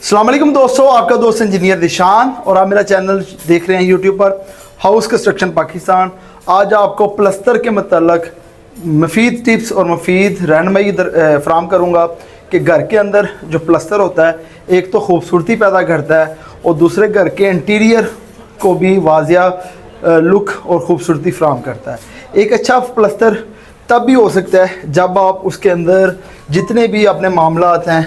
अस्सलाम वालेकुम दोस्तों, आपका दोस्त इंजीनियर दिशान और आप मेरा चैनल देख रहे हैं यूट्यूब पर हाउस कंस्ट्रक्शन पाकिस्तान। आज आपको प्लस्तर के मतलब मुफीद टिप्स और मुफीद रहनुमाई फराहम करूँगा कि घर के अंदर जो प्लस्तर होता है एक तो खूबसूरती पैदा करता है और दूसरे घर के इंटीरियर को भी वाजिया लुक और ख़ूबसूरती फराहम करता है। एक अच्छा प्लस्तर तब भी हो सकता है जब आप उसके अंदर जितने भी अपने मामलात हैं,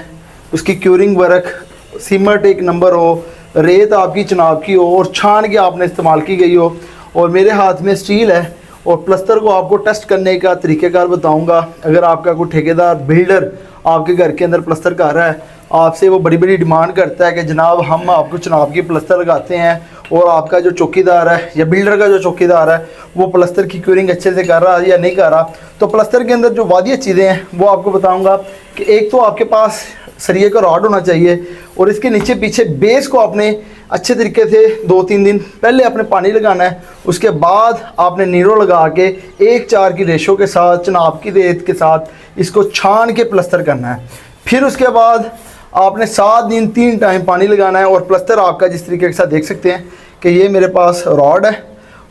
उसकी क्यूरिंग वर्क, सीमेंट एक नंबर हो, रेत आपकी चुनाव की हो और छान के आपने इस्तेमाल की गई हो। और मेरे हाथ में स्टील है और प्लस्तर को आपको टेस्ट करने का तरीक़ेकार बताऊंगा। अगर आपका कोई ठेकेदार बिल्डर आपके घर के अंदर प्लस्तर कर रहा है, आपसे वो बड़ी बड़ी डिमांड करता है कि जनाब हम आपको चुनाव की प्लस्तर लगाते हैं, और आपका जो चौकीदार है या बिल्डर का जो चौकीदार है वो प्लस्तर की क्यूरिंग अच्छे से कर रहा है या नहीं कर रहा, तो प्लस्तर के अंदर जो वादिया चीज़ें हैं वो आपको बताऊंगा कि एक तो आपके पास सरिये का रॉड होना चाहिए और इसके नीचे पीछे बेस को आपने अच्छे तरीके से 2-3 दिन पहले आपने पानी लगाना है। उसके बाद आपने नीरो लगा के 1:4 की रेशो के साथ चुनाव की रेत के साथ इसको छान के प्लस्तर करना है। फिर उसके बाद आपने 7 दिन 3 टाइम पानी लगाना है। और प्लस्तर आपका जिस तरीके के साथ देख सकते हैं कि ये मेरे पास रॉड है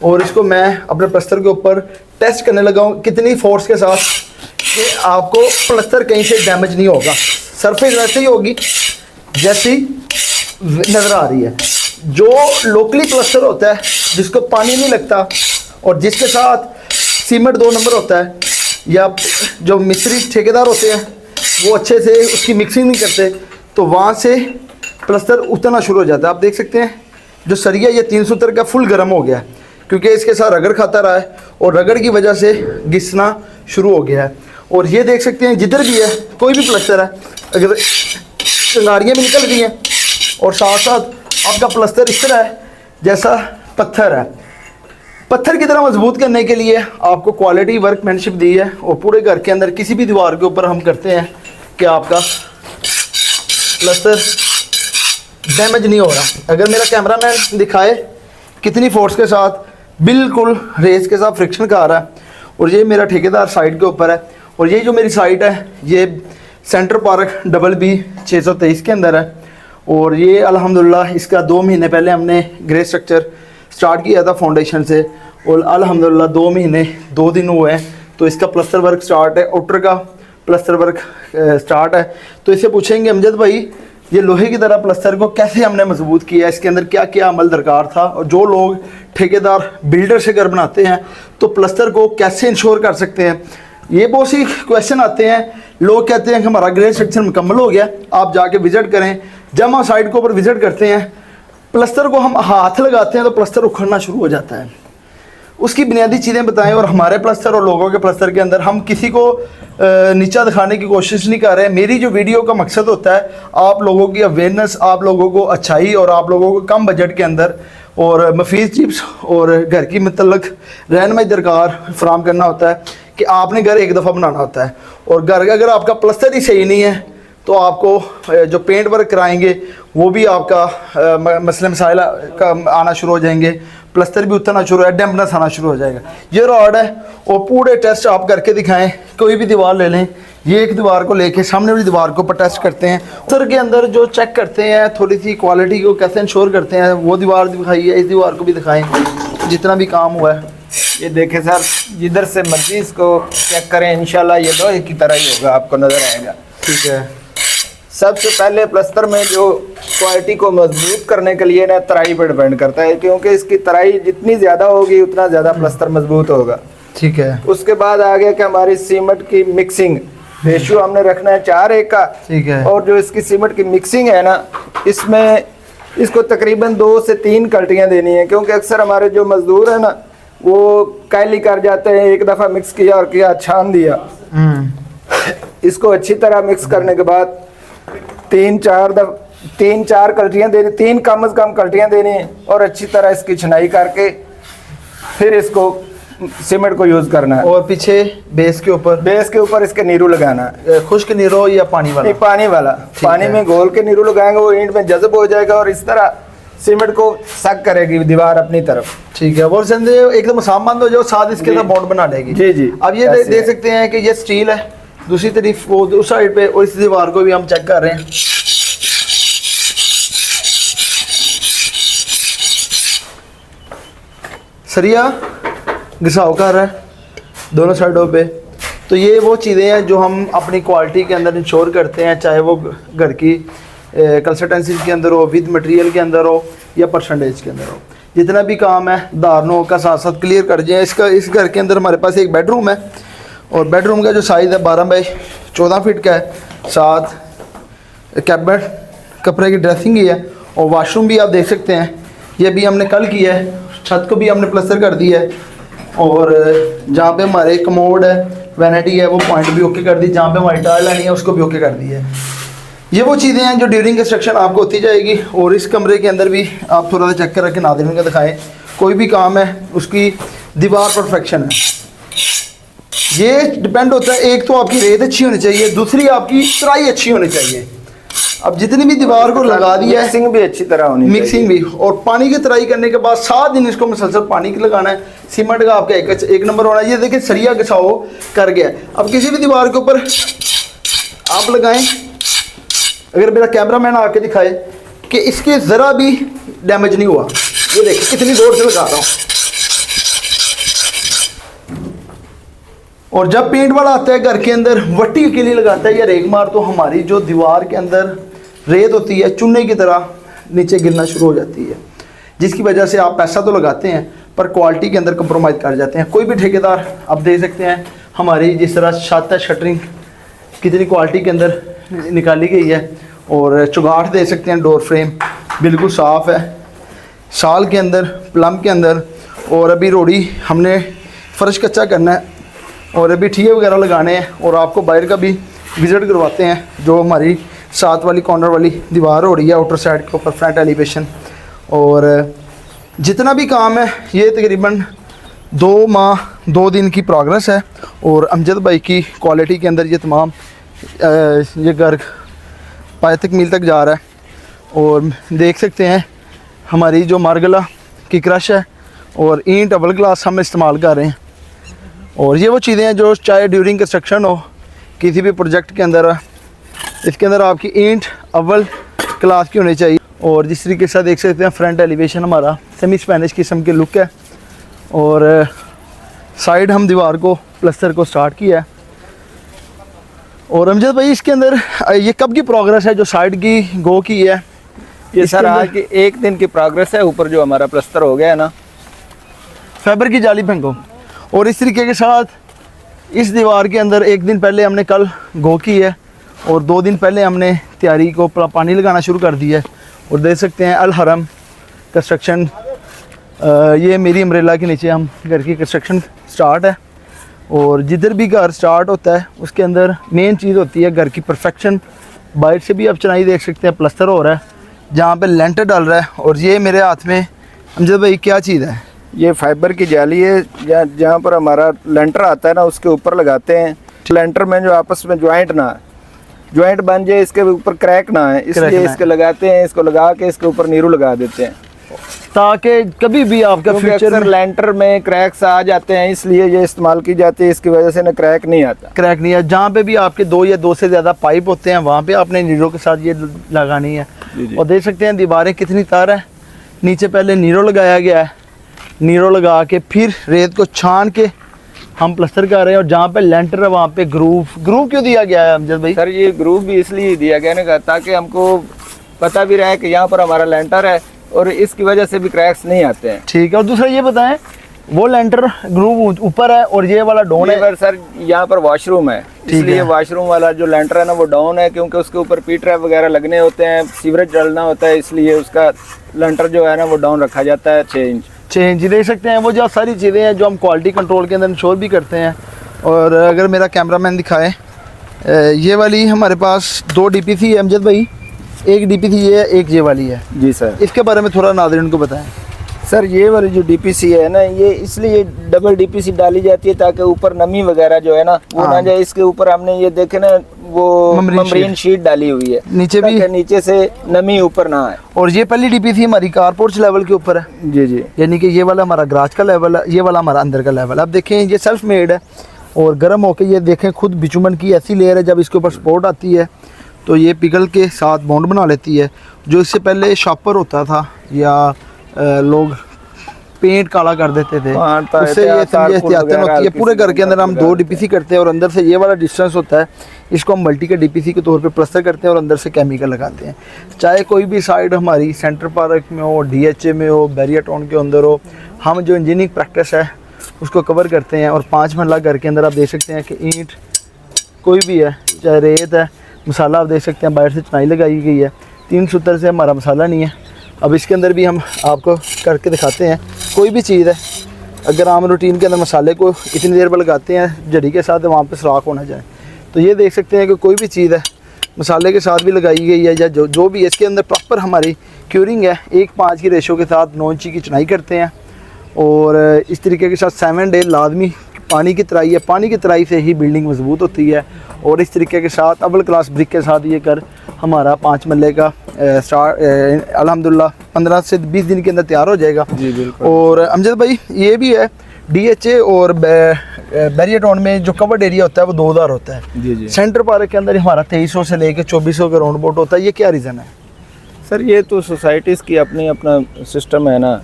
और इसको मैं अपने प्लस्तर के ऊपर टेस्ट करने लगा हूँ कितनी फोर्स के साथ कि आपको प्लस्तर कहीं से डैमेज नहीं होगा। सरफेस वैसे ही होगी जैसी नज़र आ रही है। जो लोकली प्लस्तर होता है जिसको पानी नहीं लगता और जिसके साथ सीमेंट 2 नंबर होता है, या जो मिस्त्री ठेकेदार होते हैं वो अच्छे से उसकी मिक्सिंग नहीं करते, तो वहाँ से प्लस्तर उतरना शुरू हो जाता है। आप देख सकते हैं जो सरिया ये 370 का फुल गर्म हो गया है क्योंकि इसके साथ रगड़ खाता रहा है और रगड़ की वजह से घिसना शुरू हो गया है। और ये देख सकते हैं जिधर भी है कोई भी प्लस्तर है, अगर चिंगारियाँ भी निकल गई हैं और साथ साथ आपका प्लस्तर इस तरह है जैसा पत्थर है। पत्थर की तरह मजबूत करने के लिए आपको क्वालिटी वर्कमैनशिप दी है और पूरे घर के अंदर किसी भी दीवार के ऊपर हम करते हैं कि आपका प्लस्तर डैमेज नहीं हो रहा। अगर मेरा कैमरामैन दिखाए कितनी फोर्स के साथ बिल्कुल रेस के साथ फ्रिक्शन का आ रहा है। और ये मेरा ठेकेदार साइड के ऊपर है और ये जो मेरी साइट है ये सेंटर पार्क BB 623 के अंदर है। और ये अल्हम्दुलिल्लाह इसका 2 महीने पहले हमने ग्रे स्ट्रक्चर स्टार्ट किया था फाउंडेशन से और अल्हम्दुलिल्लाह 2 महीने 2 दिन हुए हैं तो इसका प्लस्तर वर्क स्टार्ट है, आउटर का प्लस्तर वर्क स्टार्ट है। तो इससे पूछेंगे अमजद भाई ये लोहे की तरह प्लस्तर को कैसे हमने मजबूत किया, इसके अंदर क्या क्या अमल दरकार था, और जो लोग ठेकेदार बिल्डर से घर बनाते हैं तो प्लस्तर को कैसे इंश्योर कर सकते हैं। ये बहुत सी क्वेश्चन आते हैं। लोग कहते हैं कि हमारा ग्रेड सेक्शन मुकम्मल हो गया, आप जाके विज़िट करें। जब हम साइट के ऊपर विज़िट करते हैं प्लस्तर को हम हाथ लगाते हैं तो प्लस्तर उखड़ना शुरू हो जाता है। उसकी बुनियादी चीज़ें बताएं। और हमारे प्लस्तर और लोगों के प्लस्तर के अंदर हम किसी को नीचा दिखाने की कोशिश नहीं कर रहे। मेरी जो वीडियो का मकसद होता है आप लोगों की अवेयरनेस, आप लोगों को अच्छाई और आप लोगों को कम बजट के अंदर और मुफीद टिप्स और घर की मतलब रहनुमाई दरकार फराहम करना होता है कि आपने घर एक दफ़ा बनाना होता है। और घर का अगर आपका प्लस्तर ही सही नहीं है तो आपको जो पेंट वर्क कराएंगे वो भी आपका मसले मसाइल का आना शुरू हो जाएंगे, प्लस्तर भी उतरना शुरू है, डैम्पनेस आना शुरू हो जाएगा। ये रॉड है और पूरे टेस्ट आप करके दिखाएं। कोई भी दीवार ले लें, ये एक दीवार को लेके सामने वाली दीवार को पर टेस्ट करते हैं। प्लस्तर के अंदर जो चेक करते हैं थोड़ी सी क्वालिटी को कैसे इंश्योर करते हैं, वो दीवार दिखाइए, इस दीवार को भी दिखाएँ जितना भी काम हुआ है। ये देखें सर, जिधर से मर्जी इसको चेक करें इंशाल्लाह ये लोहे की तरह ही होगा, आपको नज़र आएगा। ठीक है। सबसे पहले प्लस्तर में जो क्वालिटी को मजबूत करने के लिए ना तराई पर डिपेंड करता है, क्योंकि इसकी तराई जितनी ज़्यादा होगी उतना ज़्यादा प्लस्तर मजबूत होगा। ठीक है। उसके बाद आ गया कि हमारी सीमेंट की मिक्सिंग रेशियो हमने रखना है 4:1 का। ठीक है। और जो इसकी सीमेंट की मिक्सिंग है ना, इसमें इसको तकरीबन 2 से 3 कल्टियाँ देनी है, क्योंकि अक्सर हमारे जो मजदूर है ना वो कैली कर जाते हैं, एक दफ़ा मिक्स किया और किया छान दिया। इसको अच्छी तरह मिक्स करने के बाद 3-4 कल्टियाँ देनी, 3 कम से कम कल्टियाँ देनी है और अच्छी तरह इसकी छनाई करके फिर इसको सीमेंट को यूज़ करना है। और पीछे बेस के ऊपर इसके नीरू लगाना है। खुश्क नीरो या पानी वाला? पानी वाला। पानी में घोल के नीरू लगाएंगे, वो ईंट में जज़ब हो जाएगा और इस तरह सीमेंट को सक करेगी दीवार अपनी तरफ। ठीक है। वो एकदम सामान हो जाओ, साथ इसके अंदर बॉन्ड बना लेगी। जी जी। अब ये देख सकते हैं कि ये स्टील है, दूसरी तरफ वो उस साइड पे और इस दीवार को भी हम चेक कर रहे हैं। सरिया घिसाव कर रहा है दोनों साइडों पे। तो ये वो चीज़ें हैं जो हम अपनी क्वालिटी के अंदर इंश्योर करते हैं, चाहे वो घर की कंसल्टेंसी के अंदर हो, विद मटेरियल के अंदर हो या परसेंटेज के अंदर हो। जितना भी काम है धारणों का साथ साथ क्लियर कर जाए। इस घर के अंदर हमारे पास एक बेडरूम है और बेडरूम का जो साइज़ है 12 बाई 14 फीट का है, साथ कैबिनेट कपड़े की ड्रेसिंग ही है और वाशरूम भी आप देख सकते हैं। ये भी हमने कल किया है, छत को भी हमने प्लस्तर कर दिया है और जहाँ पे हमारे कमोड है, वैनिटी है, वो पॉइंट भी ओके कर दी। जहाँ पे हमारी टाइल लानी है उसको भी ओके कर दी है। ये वो चीज़ें हैं जो ड्यूरिंग कंस्ट्रक्शन आपको होती जाएगी। और इस कमरे के अंदर भी आप थोड़ा सा चेक कर रखें, नाज़रीन को दिखाएं। कोई भी काम है उसकी दीवार परफेक्शन है, ये डिपेंड होता है। एक तो आपकी रेत अच्छी होनी चाहिए, दूसरी आपकी तराई अच्छी होनी चाहिए। अब जितनी भी दीवार को लगा दिया है, मिक्सिंग भी अच्छी तरह होनी चाहिए। मिक्सिंग भी, और पानी की तराई करने के बाद 7 दिन इसको मुसलसल पानी की लगाना है। सीमेंट का आपका एक नंबर होना है। ये देखिए सरिया घिसाव कर गया। अब किसी भी दीवार के ऊपर आप लगाएं, अगर मेरा कैमरामैन आके दिखाए कि इसके ज़रा भी डैमेज नहीं हुआ, ये देखिए कितनी जोर से लगा रहा हूँ। और जब पेंट वाला आता है घर के अंदर, वट्टी के लिए लगाता है या रेगमार, तो हमारी जो दीवार के अंदर रेत होती है चुन्ने की तरह नीचे गिरना शुरू हो जाती है, जिसकी वजह से आप पैसा तो लगाते हैं पर क्वालिटी के अंदर कंप्रोमाइज़ कर जाते हैं। कोई भी ठेकेदार आप देख सकते हैं हमारी जिस तरह छत है, शटरिंग कितनी क्वालिटी के अंदर निकाली गई है। और चुगाठ दे सकते हैं, डोर फ्रेम बिल्कुल साफ़ है, साल के अंदर, प्लम के अंदर। और अभी रोड़ी हमने फर्श कच्चा करना है और अभी ठिये वगैरह लगाने हैं। और आपको बाहर का भी विज़िट करवाते हैं, जो हमारी साथ वाली कॉर्नर वाली दीवार हो रही है आउटर साइड के ऊपर, फ्रंट एलिवेशन। और जितना भी काम है ये तकरीबन 2 माह 2 दिन की प्रोग्रेस है। और अमजद भाई की क्वालिटी के अंदर ये तमाम ये घर पाए तक मील तक जा रहा है। और देख सकते हैं हमारी जो मार्गला की क्रश है और ईंट डबल ग्लास हम इस्तेमाल कर रहे हैं। और ये वो चीज़ें हैं जो चाहे ड्यूरिंग कंस्ट्रक्शन हो किसी भी प्रोजेक्ट के अंदर, इसके अंदर आपकी ईंट अव्वल क्लास की होनी चाहिए। और जिस तरीके से देख सकते हैं फ्रंट एलिवेशन हमारा सेमी स्पेनिश किस्म के लुक है। और साइड हम दीवार को प्लस्तर को स्टार्ट किया है। और अमजद भाई इसके अंदर ये कब की प्रोग्रेस है जो साइड की गो की है? ये सर आज की 1 दिन की प्रोग्रेस है। ऊपर जो हमारा प्लस्तर हो गया है ना, फाइबर की जाली फेंको। और इस तरीके के साथ इस दीवार के अंदर 1 दिन पहले हमने कल गो की है और 2 दिन पहले हमने तैयारी को पानी लगाना शुरू कर दिया है। और देख सकते हैं अल हरम कंस्ट्रक्शन, ये मेरी अम्ब्रेला के नीचे हम घर की कंस्ट्रक्शन स्टार्ट है। और जिधर भी घर स्टार्ट होता है उसके अंदर मेन चीज़ होती है घर की परफेक्शन। बाहर से भी आप चनाई देख सकते हैं, प्लस्तर हो रहा है जहाँ पे लेंटर डल रहा है। और ये मेरे हाथ में अमजद भाई क्या चीज़ है? ये फाइबर की जाली है। जहाँ पर हमारा लेंटर आता है ना, उसके ऊपर लगाते हैं। लेंटर में जो आपस में ज्वाइंट बन जाए, इसके ऊपर क्रैक ना है, इसलिए इसके लगाते हैं। इसको लगा के इसके ऊपर नीरू लगा देते हैं ताकि कभी भी आपका फ्यूचर लेंटर में क्रैक्स आ जाते हैं, इसलिए ये इस्तेमाल की जाती है। इसकी वजह से ना क्रैक नहीं आता। क्रैक नहीं है। जहाँ पे भी आपके 2 या 2 से ज़्यादा पाइप होते हैं वहाँ पे आपने नीरो के साथ ये लगानी है। और देख सकते हैं दीवारें कितनी तार है। नीचे पहले नीरो लगाया गया है, नीरो लगा के फिर रेत को छान के हम प्लस्तर कर रहे हैं। और जहाँ पे लेंटर है वहाँ पे ग्रूव क्यों दिया गया है अमजद भाई? सर ये ग्रूव भी इसलिए दिया गया ना, ताकि हमको पता भी रहे कि यहाँ पर हमारा लेंटर है और इसकी वजह से भी क्रैक्स नहीं आते हैं। ठीक है। और दूसरा ये बताएं, वो लेंटर ग्रूव ऊपर है और ये वाला डाउन है? सर यहाँ पर वॉशरूम है, इसलिए वॉशरूम वाला जो लेंटर है ना वो डाउन है, क्योंकि उसके ऊपर पी ट्रैप वगैरह लगने होते हैं, सीवरेज डालना होता है, इसलिए उसका लेंटर जो है ना वो डाउन रखा जाता है 6 इंच। देख सकते हैं वो जो सारी चीज़ें हैं जो हम क्वालिटी कंट्रोल के अंदर इंश्योर भी करते हैं। और अगर मेरा कैमरामैन दिखाए, ये वाली हमारे पास 2 DPC है अमजद भाई, एक DPC ये है, एक ये वाली है। जी सर, इसके बारे में थोड़ा नाज़रीन को बताएं। सर ये वाली जो DPC है ना, ये इसलिए डबल DPC डाली जाती है ताकि ऊपर नमी वगैरह जो है ना वो ना जाए। इसके ऊपर हमने ये देखे ना वो मम्ब्रेन शीट डाली हुई है, नीचे भी नीचे से नमी ऊपर ना आए। और ये पहली DPC हमारी कारपोर्च लेवल के ऊपर है। जी, यानी कि ये वाला हमारा गराज का लेवल है, ये वाला हमारा अंदर का लेवल। अब देखें ये सेल्फ मेड है और गर्म होकर ये देखें खुद बिचुमन की ऐसी लेयर है, जब इसके ऊपर सपोर्ट आती है तो ये पिघल के साथ बॉन्ड बना लेती है। जो इससे पहले शॉपर होता था या लोग पेंट काला कर देते थे, हाँ, उससे ये समझे एहतियातन होती है। पूरे घर के अंदर हम 2 डीपीसी करते हैं और अंदर से ये वाला डिस्टेंस होता है, इसको हम मल्टी के डीपीसी के तौर पे प्लस्तर करते हैं और अंदर से केमिकल लगाते हैं। चाहे कोई भी साइड हमारी सेंटर पार्क में हो, डीएचए में हो, बैरियर टाउन के अंदर हो, हम जो इंजीनियरिंग प्रैक्टिस है उसको कवर करते हैं। और 5 मरला घर के अंदर आप देख सकते हैं कि ईंट कोई भी है, चाहे रेत है, मसाला आप देख सकते हैं बाहर से चुनाई लगाई गई है। 3 सूत्र से हमारा मसाला नहीं है। अब इसके अंदर भी हम आपको करके दिखाते हैं। कोई भी चीज़ है, अगर हम रूटीन के अंदर मसाले को इतनी देर पर लगाते हैं जड़ी के साथ, वहाँ पे सुराख होना चाहिए। तो ये देख सकते हैं कि कोई भी चीज़ है मसाले के साथ भी लगाई गई है, या जो भी इसके अंदर प्रॉपर हमारी क्यूरिंग है। 1:5 की रेशो के साथ 9 इंची की चुनाई करते हैं और इस तरीके के साथ 7 डे लाजमी पानी की तराई है। पानी की तराई से ही बिल्डिंग मजबूत होती है। और इस तरीके के साथ अव्वल क्लास ब्रिक के साथ ये कर हमारा 5 मरले का अल्हम्दुलिल्लाह 15 से 20 दिन के अंदर तैयार हो जाएगा। जी बिल्कुल। और अमजद भाई ये भी है, डीएचए और बैरियर टाउन में जो कवर्ड एरिया होता है वो 2000 होता है। जी जी सेंटर पार्क के अंदर हमारा 2300 से लेके 2400 का राउंड अबाउट होता है। ये क्या रीज़न है? सर ये तो सोसाइटीज़ की अपना सिस्टम है ना।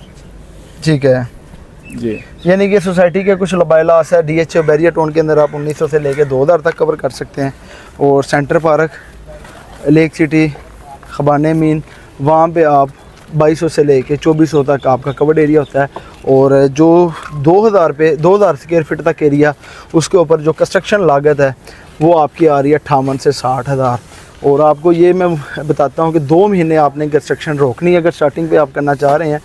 ठीक है जी। यानी कि सोसाइटी के कुछ लबाइलास है। डीएचए और बैरियर टाउन के अंदर आप 1900 से लेके 2000 तक कवर कर सकते हैं। और सेंटर पार्क, लेक सिटी, खबाने मीन, वहाँ पे आप 2200 से लेके 2400 तक आपका कवर्ड एरिया होता है। और जो 2000 स्क्वायर फीट तक एरिया, उसके ऊपर जो कंस्ट्रक्शन लागत है वो आपकी आ रही है 58 से 60 हज़ार। और आपको ये मैं बताता हूँ कि 2 महीने आपने कंस्ट्रक्शन रोकनी है। अगर स्टार्टिंग पे आप करना चाह रहे हैं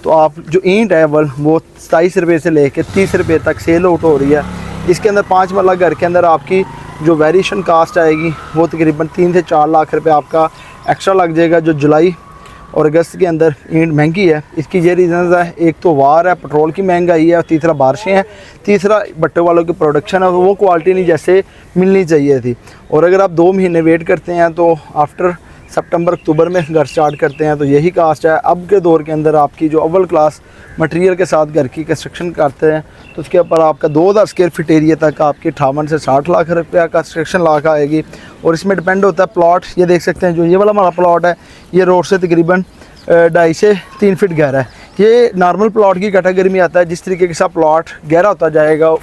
तो आप जो ईंट है वो 27 रुपये से लेके 30 रुपये तक सेल आउट हो रही है। इसके अंदर 5 मरला घर के अंदर आपकी जो वेरिएशन कास्ट आएगी वो तकरीबन 3 से 4 लाख रुपए आपका एक्स्ट्रा लग जाएगा। जो जुलाई और अगस्त के अंदर ईंट महंगी है, इसकी ये रीज़न है। एक तो वार है, पेट्रोल की महंगाई है, और तीसरा बारिशें हैं, तीसरा भट्टे वालों की प्रोडक्शन है, वो क्वालिटी नहीं जैसे मिलनी चाहिए थी। और अगर आप 2 महीने वेट करते हैं तो आफ्टर सितंबर अक्टूबर में घर स्टार्ट करते हैं तो यही कास्ट है। अब के दौर के अंदर आपकी जो अव्वल क्लास मटेरियल के साथ घर की कंस्ट्रक्शन करते हैं तो उसके ऊपर आपका 2000 स्क्वायर फीट एरिया तक आपकी 58 से 60 लाख रुपया कंस्ट्रक्शन लाख आएगी। और इसमें डिपेंड होता है प्लॉट। ये देख सकते हैं जो ये वाला हमारा प्लॉट है, ये रोड से तकरीबन 2.5 से 3 फीट गहरा है। ये नॉर्मल प्लॉट की कैटेगरी में आता है। जिस तरीके के साथ प्लॉट गहरा होता जाएगा,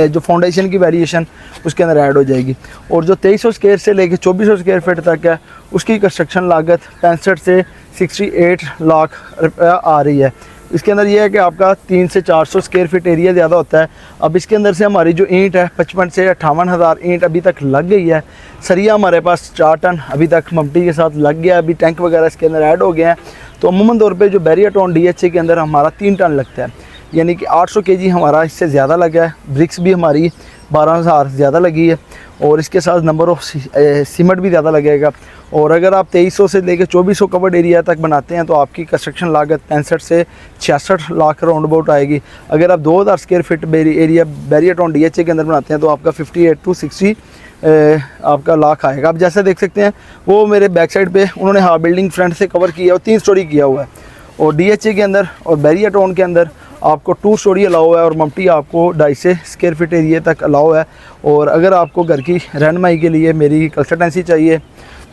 जो फाउंडेशन की वेरिएशन उसके अंदर ऐड हो जाएगी। और जो 2300 स्क्वायर से लेके 2400 स्क्वायर फीट तक है, उसकी कंस्ट्रक्शन लागत 65 से 68 लाख रुपया आ रही है। इसके अंदर ये है कि आपका 300 से 400 स्क्वायर फीट एरिया ज़्यादा होता है। अब इसके अंदर से हमारी जो ईंट है 55 से 58 हज़ार ईंट अभी तक लग गई है। सरिया हमारे पास 4 टन अभी तक ममटी के साथ लग गया। अभी टैंक वगैरह इसके अंदर ऐड हो गए हैं। तो अमूमन तौर पे जो बैरियर टाउन डीएचए के अंदर हमारा 3 टन लगता है, यानी कि 800 केजी हमारा इससे ज़्यादा लगा है। ब्रिक्स भी हमारी 12,000 ज़्यादा लगी है और इसके साथ नंबर ऑफ सीमेंट भी ज़्यादा लगेगा। और अगर आप 2300 से लेकर 2400 कवर्ड एरिया तक बनाते हैं तो आपकी कंस्ट्रक्शन लागत 65 से 66 लाख राउंड अबाउट आएगी। अगर आप 2000 square feet area barrier town DHA के अंदर बनाते हैं तो आपका 58 टू 60 आपका लाख आएगा। आप जैसा देख सकते हैं वो मेरे बैक साइड पे उन्होंने हाँ बिल्डिंग फ्रंट से कवर किया और 3 स्टोरी किया हुआ है। और डीएचए के अंदर और बैरियर टाउन के अंदर आपको 2 स्टोरी अलाउ है और ममटी आपको 250 स्क्वायर फीट एरिया तक अलाउ है। और अगर आपको घर की रहनुमाई के लिए मेरी कंसल्टेंसी चाहिए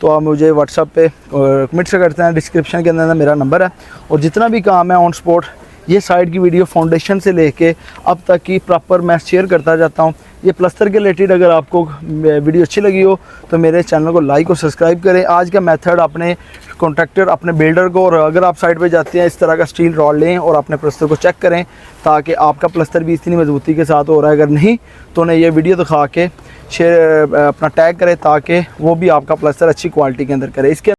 तो आप मुझे व्हाट्सएप पे कमेंट से करते हैं। डिस्क्रिप्शन के अंदर मेरा नंबर है। और जितना भी काम है ऑन स्पॉट, ये साइड की वीडियो फाउंडेशन से लेके अब तक की प्रॉपर मैं शेयर करता जाता हूँ। ये प्लस्तर के रिलेटेड अगर आपको वीडियो अच्छी लगी हो तो मेरे चैनल को लाइक और सब्सक्राइब करें। आज का मेथड अपने कॉन्ट्रैक्टर, अपने बिल्डर को, और अगर आप साइड पे जाते हैं इस तरह का स्टील रॉड लें और अपने प्लस्तर को चेक करें ताकि आपका प्लस्तर भी इतनी मजबूती के साथ हो रहा है। अगर नहीं तो उन्हें ये वीडियो दिखा के शेयर अपना टैग करें ताकि वो भी आपका प्लस्तर अच्छी क्वालिटी के अंदर करे। इसके